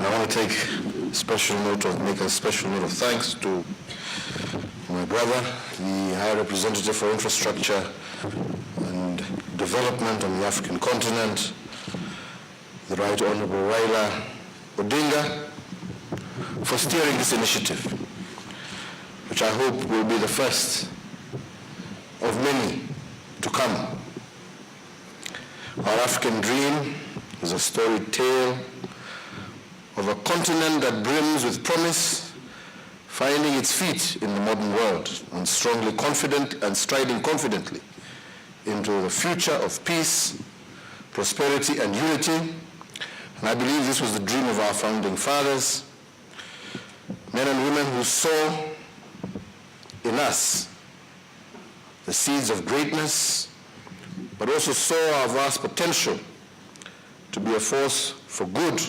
I want to make a special note of thanks to my brother, the High Representative for Infrastructure and Development on the African continent, the Right Honorable Raila Odinga, for steering this initiative, which I hope will be the first of many to come. Our African dream is a storied tale of a continent that brims with promise, finding its feet in the modern world and strongly confident and striding confidently into the future of peace, prosperity, and unity. And I believe this was the dream of our founding fathers, men and women who saw in us the seeds of greatness, but also saw our vast potential to be a force for good,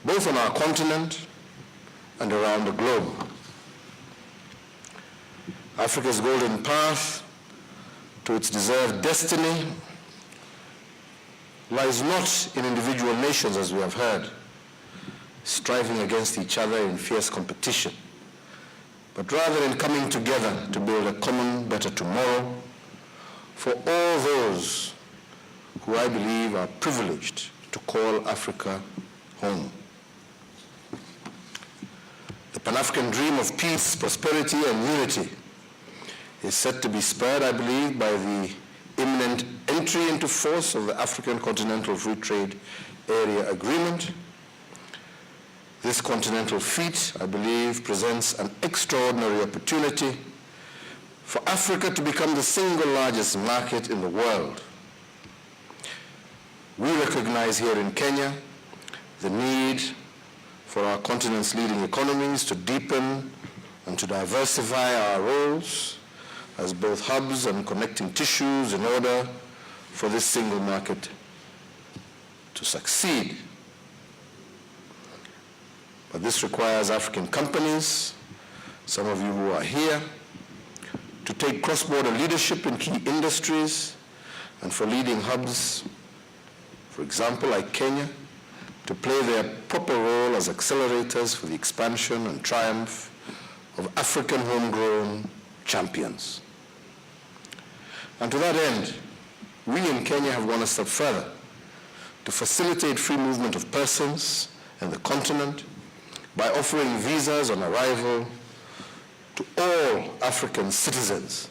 both on our continent and around the globe. Africa's golden path to its deserved destiny lies not in individual nations, as we have heard, striving against each other in fierce competition, but rather in coming together to build a common, better tomorrow for all those who I believe are privileged to call Africa home. The Pan-African dream of peace, prosperity, and unity is set to be spurred, I believe, by the imminent entry into force of the African Continental Free Trade Area Agreement. This continental feat, I believe, presents an extraordinary opportunity for Africa to become the single largest market in the world. We recognize here in Kenya the need for our continent's leading economies to deepen and to diversify our roles as both hubs and connecting tissues in order for this single market to succeed. But this requires African companies, some of you who are here, to take cross-border leadership in key industries, and for leading hubs, for example, like Kenya, to play their proper role as accelerators for the expansion and triumph of African homegrown champions. And to that end, we in Kenya have gone a step further to facilitate free movement of persons in the continent by offering visas on arrival to all African citizens,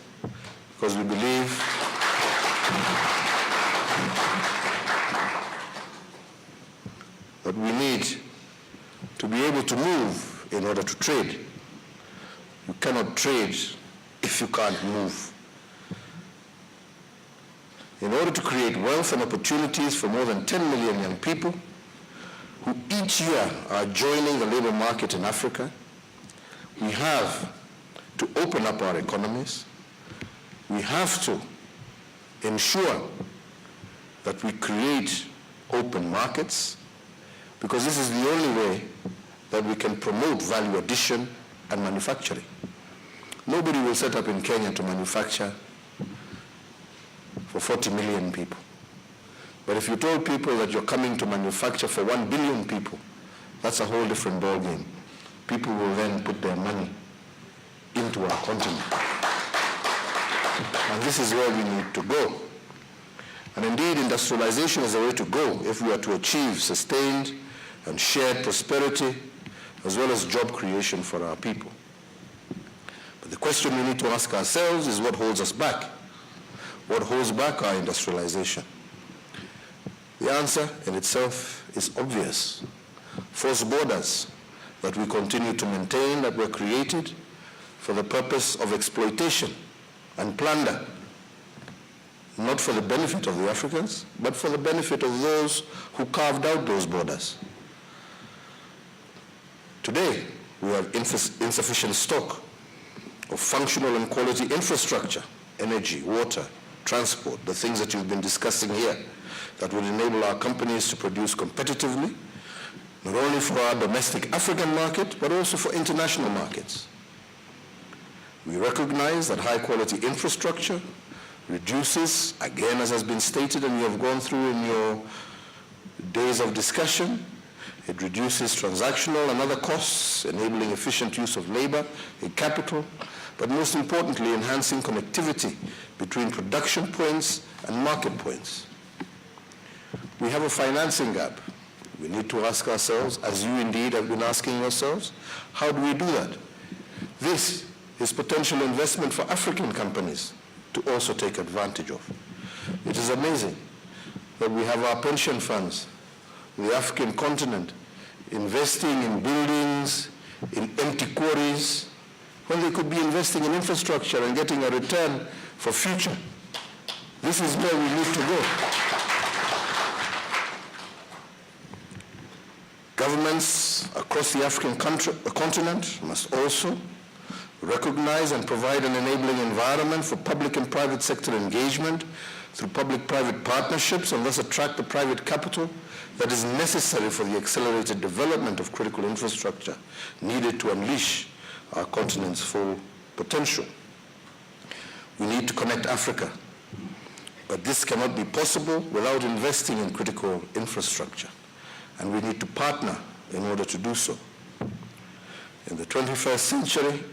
because we believe that we need to be able to move in order to trade. You cannot trade if you can't move. In order to create wealth and opportunities for more than 10 million young people who each year are joining the labor market in Africa, we have to open up our economies. We have to ensure that we create open markets, because this is the only way that we can promote value addition and manufacturing. Nobody will set up in Kenya to manufacture for 40 million people. But if you told people that you're coming to manufacture for 1 billion people, that's a whole different ballgame. People will then put their money into our continent. And this is where we need to go. And indeed, industrialization is the way to go if we are to achieve sustained and shared prosperity, as well as job creation for our people. But the question we need to ask ourselves is, what holds us back? What holds back our industrialization? The answer in itself is obvious. Forced borders that we continue to maintain, that were created for the purpose of exploitation and plunder, not for the benefit of the Africans, but for the benefit of those who carved out those borders. Today, we have insufficient stock of functional and quality infrastructure, energy, water, transport, the things that you've been discussing here, that will enable our companies to produce competitively, not only for our domestic African market, but also for international markets. We recognize that high-quality infrastructure reduces, again, as has been stated and you have gone through in your days of discussion, It reduces transactional and other costs, enabling efficient use of labor and capital, but most importantly, enhancing connectivity between production points and market points. We have a financing gap. We need to ask ourselves, as you indeed have been asking yourselves, how do we do that? This is potential investment for African companies to also take advantage of. It is amazing that we have our pension funds, the African continent, investing in buildings, in empty quarries, when they could be investing in infrastructure and getting a return for future. This is where we need to go. Governments across the African continent must also recognize and provide an enabling environment for public and private sector engagement through public-private partnerships, and thus attract the private capital that is necessary for the accelerated development of critical infrastructure needed to unleash our continent's full potential. We need to connect Africa, but this cannot be possible without investing in critical infrastructure, and we need to partner in order to do so. In the 21st century,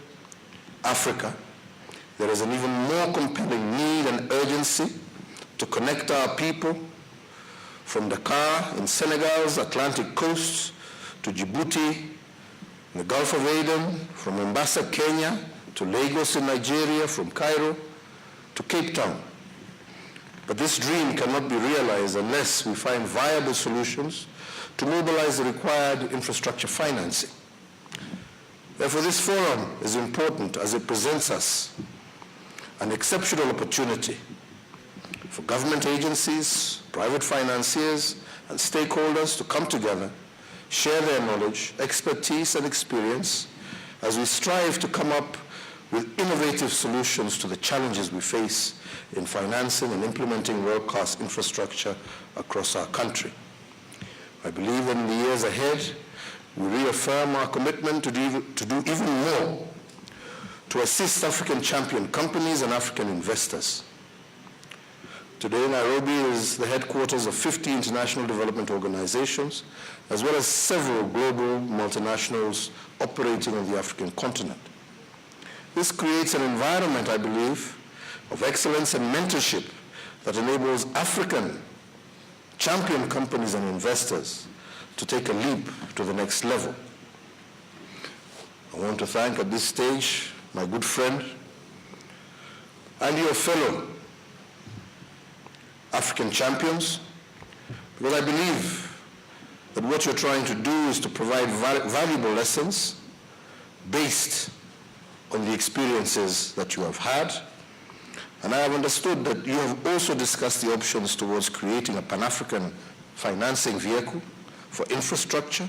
Africa, there is an even more compelling need and urgency to connect our people from Dakar in Senegal's Atlantic coast to Djibouti, the Gulf of Aden, from Mombasa, Kenya, to Lagos in Nigeria, from Cairo to Cape Town. But this dream cannot be realized unless we find viable solutions to mobilize the required infrastructure financing. Therefore, this forum is important as it presents us an exceptional opportunity for government agencies, private financiers, and stakeholders to come together, share their knowledge, expertise, and experience as we strive to come up with innovative solutions to the challenges we face in financing and implementing world-class infrastructure across our country. I believe in the years ahead, we reaffirm our commitment to do even more to assist African champion companies and African investors. Today, Nairobi is the headquarters of 50 international development organizations, as well as several global multinationals operating on the African continent. This creates an environment, I believe, of excellence and mentorship that enables African champion companies and investors to take a leap to the next level. I want to thank at this stage my good friend and your fellow African champions, because I believe that what you're trying to do is to provide valuable lessons based on the experiences that you have had. And I have understood that you have also discussed the options towards creating a Pan-African financing vehicle for infrastructure,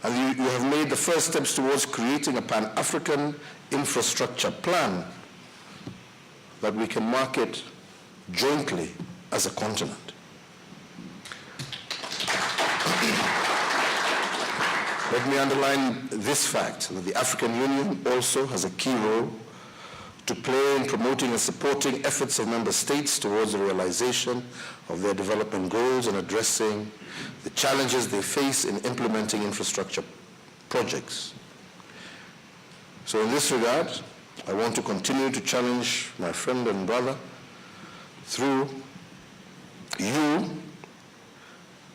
and you have made the first steps towards creating a Pan-African infrastructure plan that we can market jointly as a continent. Let me underline this fact, that the African Union also has a key role to play in promoting and supporting efforts of member states towards the realization of their development goals and addressing the challenges they face in implementing infrastructure projects. So in this regard, I want to continue to challenge my friend and brother through you,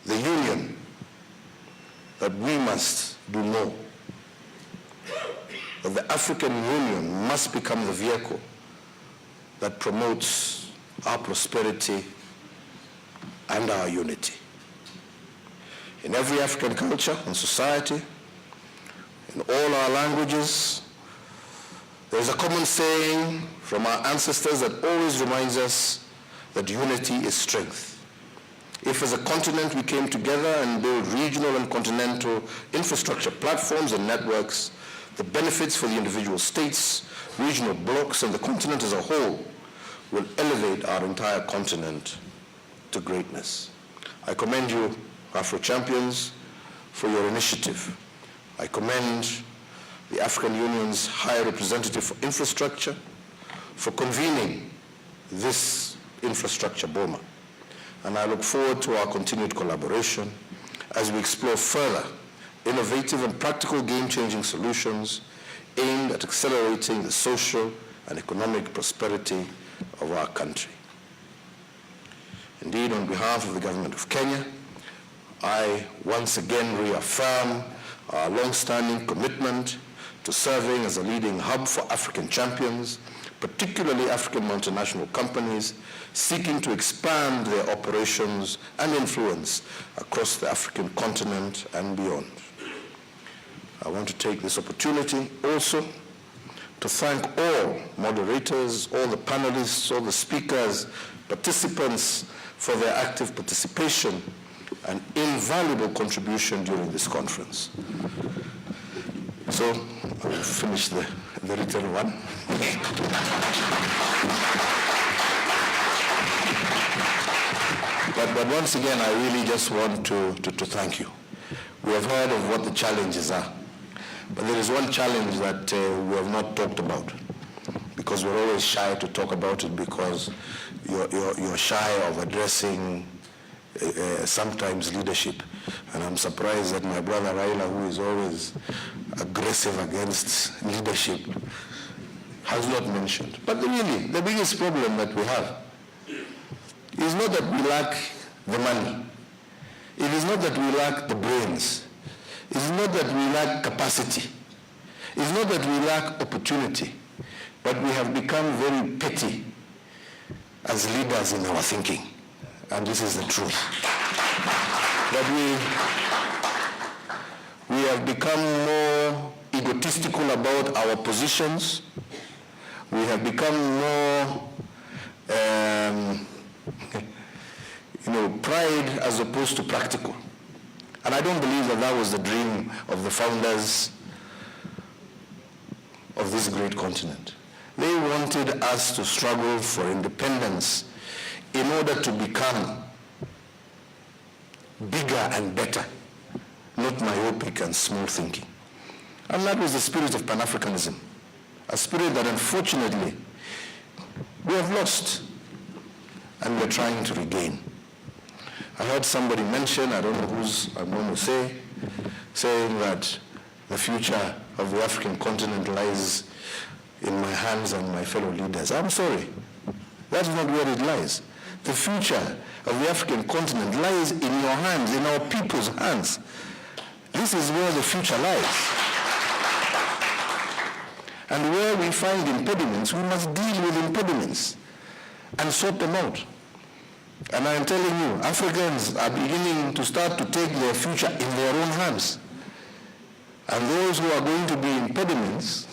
the Union, that we must do more. That the African Union must become the vehicle that promotes our prosperity and our unity. In every African culture and society, in all our languages, there is a common saying from our ancestors that always reminds us that unity is strength. If as a continent we came together and build regional and continental infrastructure platforms and networks, the benefits for the individual states, regional blocs, and the continent as a whole will elevate our entire continent to greatness. I commend you, Afro-Champions, for your initiative. I commend the African Union's High Representative for Infrastructure for convening this infrastructure Boma. And I look forward to our continued collaboration as we explore further innovative and practical game-changing solutions aimed at accelerating the social and economic prosperity of our country. Indeed, on behalf of the government of Kenya, I once again reaffirm our long-standing commitment to serving as a leading hub for African champions, particularly African multinational companies seeking to expand their operations and influence across the African continent and beyond. I want to take this opportunity also to thank all moderators, all the panelists, all the speakers, participants for their active participation and invaluable contribution during this conference. So, I will finish the written one. But once again, I really just want to thank you. We have heard of what the challenges are, but there is one challenge that we have not talked about, because we're always shy to talk about it because you're shy of addressing sometimes leadership. And I'm surprised that my brother Raila, who is always aggressive against leadership, has not mentioned. But really, the biggest problem that we have is not that we lack the money. It is not that we lack the brains. It is not that we lack capacity. It is not that we lack opportunity. But we have become very petty as leaders in our thinking. And this is the truth. That we have become more egotistical about our positions. We have become more, pride as opposed to practical. And I don't believe that that was the dream of the founders of this great continent. They wanted us to struggle for independence in order to become bigger and better, not myopic and small thinking. And that was the spirit of Pan-Africanism, a spirit that unfortunately we have lost and we're trying to regain. I heard somebody mention, I don't know who's I'm going to say, saying that the future of the African continent lies in my hands and my fellow leaders. I'm sorry, that's not where it lies. The future of the African continent lies in your hands, in our people's hands. This is where the future lies. And where we find impediments, we must deal with impediments and sort them out. And I am telling you, Africans are beginning to start to take their future in their own hands. And those who are going to be impediments,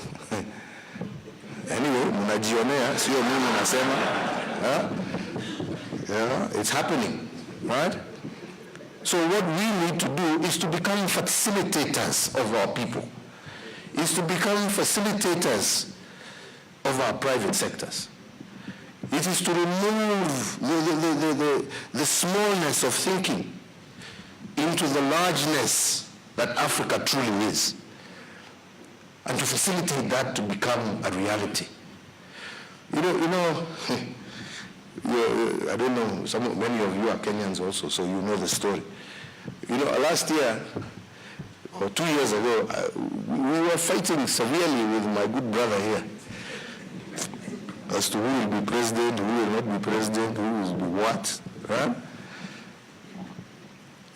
anyway, mnajionea, sio mimi nasema, it's happening, right? So what we need to do is to become facilitators of our people, is to become facilitators of our private sectors. It is to remove the smallness of thinking into the largeness that Africa truly is, and to facilitate that to become a reality. I don't know, many of you are Kenyans also, so you know the story. Last year, or 2 years ago, we were fighting severely with my good brother here as to who will be president, who will not be president, who will be what, right?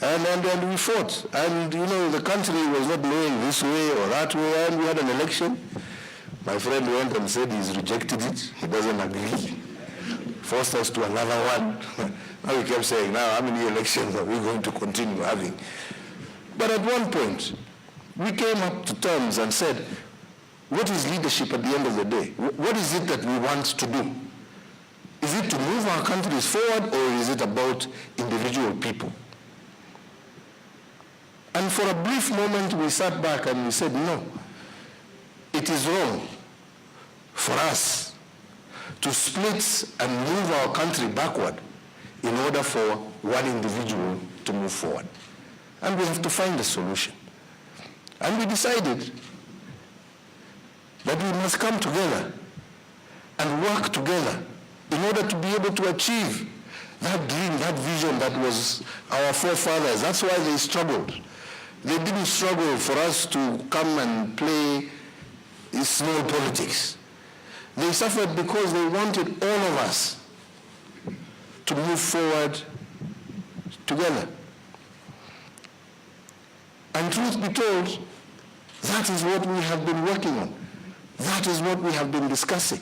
And we fought. And, the country was not going this way or that way, and we had an election. My friend went and said he's rejected it. He doesn't agree. Forced us to another one. Now we kept saying, now how many elections are we going to continue having? But at one point, we came up to terms and said, what is leadership at the end of the day? What is it that we want to do? Is it to move our countries forward, or is it about individual people? And for a brief moment, we sat back and we said, no, it is wrong for us to split and move our country backward in order for one individual to move forward. And we have to find a solution. And we decided that we must come together and work together in order to be able to achieve that dream, that vision that was our forefathers. That's why they struggled. They didn't struggle for us to come and play small politics. They suffered because they wanted all of us to move forward together. And truth be told, that is what we have been working on. That is what we have been discussing.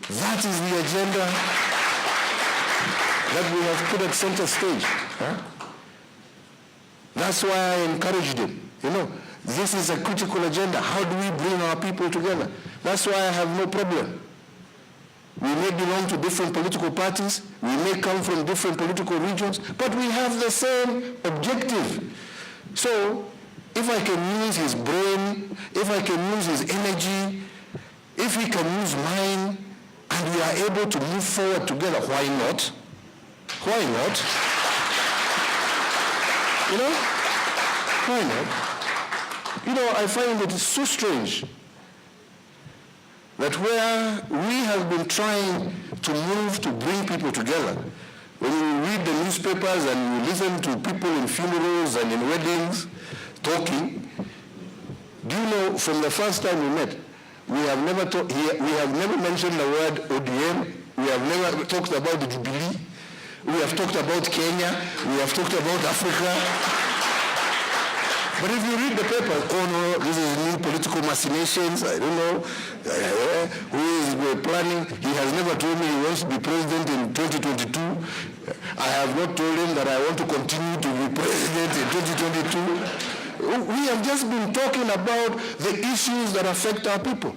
That is the agenda that we have put at center stage. Huh? That's why I encouraged him. You know, this is a critical agenda. How do we bring our people together? That's why I have no problem. We may belong to different political parties. We may come from different political regions, but we have the same objective. So, if I can use his brain, if I can use his energy, if he can use mine, and we are able to move forward together, why not? Why not? You know? Why not? You know, I find it so strange that where we have been trying to move to bring people together, when you read the newspapers and you listen to people in funerals and in weddings talking, do you know, from the first time we met, we have never mentioned the word ODM, we have never talked about the Jubilee, we have talked about Kenya, we have talked about Africa. But if you read the paper, oh no, this is new political machinations, I don't know, who is planning, he has never told me he wants to be president in 2022. I have not told him that I want to continue to be president in 2022. We have just been talking about the issues that affect our people.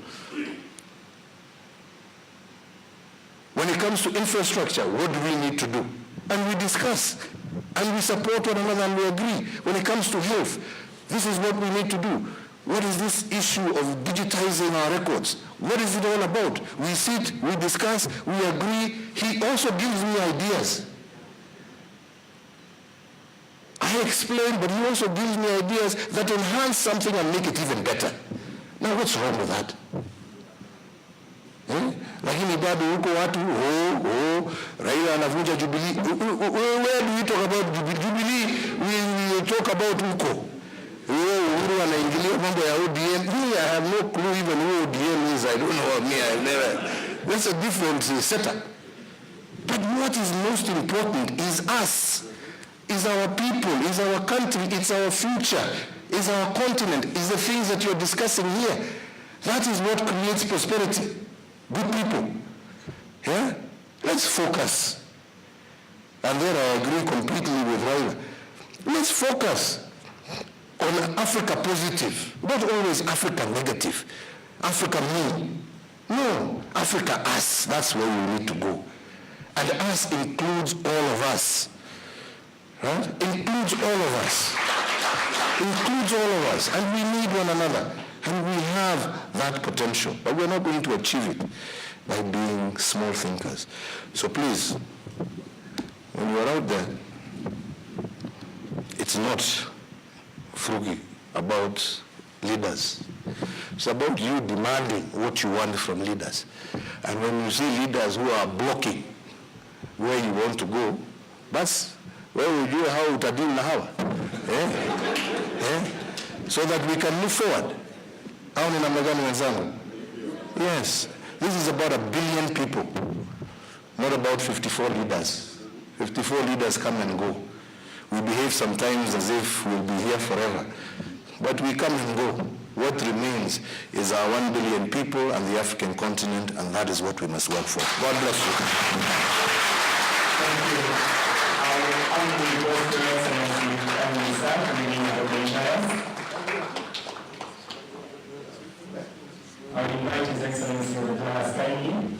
When it comes to infrastructure, what do we need to do? And we discuss, and we support one another, and we agree. When it comes to health, this is what we need to do. What is this issue of digitizing our records? What is it all about? We sit, we discuss, we agree. He also gives me ideas. I explain, but he also gives me ideas that enhance something and make it even better. Now, what's wrong with that? Lakini bado huko watu, Raila anavunja Jubilee. Where do we talk about Jubilee? We talk about huko. Uhuru anaingilia mambo ya ODM. Me, I have no clue even who ODM is. I don't know. Me, I've never. That's a different setup. But what is most important is us, is our people, is our country, it's our future, is our continent, is the things that you're discussing here. That is what creates prosperity. Good people. Yeah? Let's focus. And there I agree completely with Raila. Let's focus on Africa positive, not always Africa negative. Africa me. No, Africa us. That's where we need to go. And us includes all of us. Right? Includes all of us. Includes all of us. And we need one another. And we have that potential. But we're not going to achieve it by being small thinkers. So please, when you're out there, it's not frugi about leaders. It's about you demanding what you want from leaders. And when you see leaders who are blocking where you want to go, that's where we do how utadil na hawa. So that we can move forward. Yes, this is about 1 billion people, not about 54 leaders. 54 leaders come and go. We behave sometimes as if we'll be here forever. But we come and go. What remains is our 1 billion people and the African continent, and that is what we must work for. God bless you. Thank you. I will both to and I invite His Excellency Raila kindly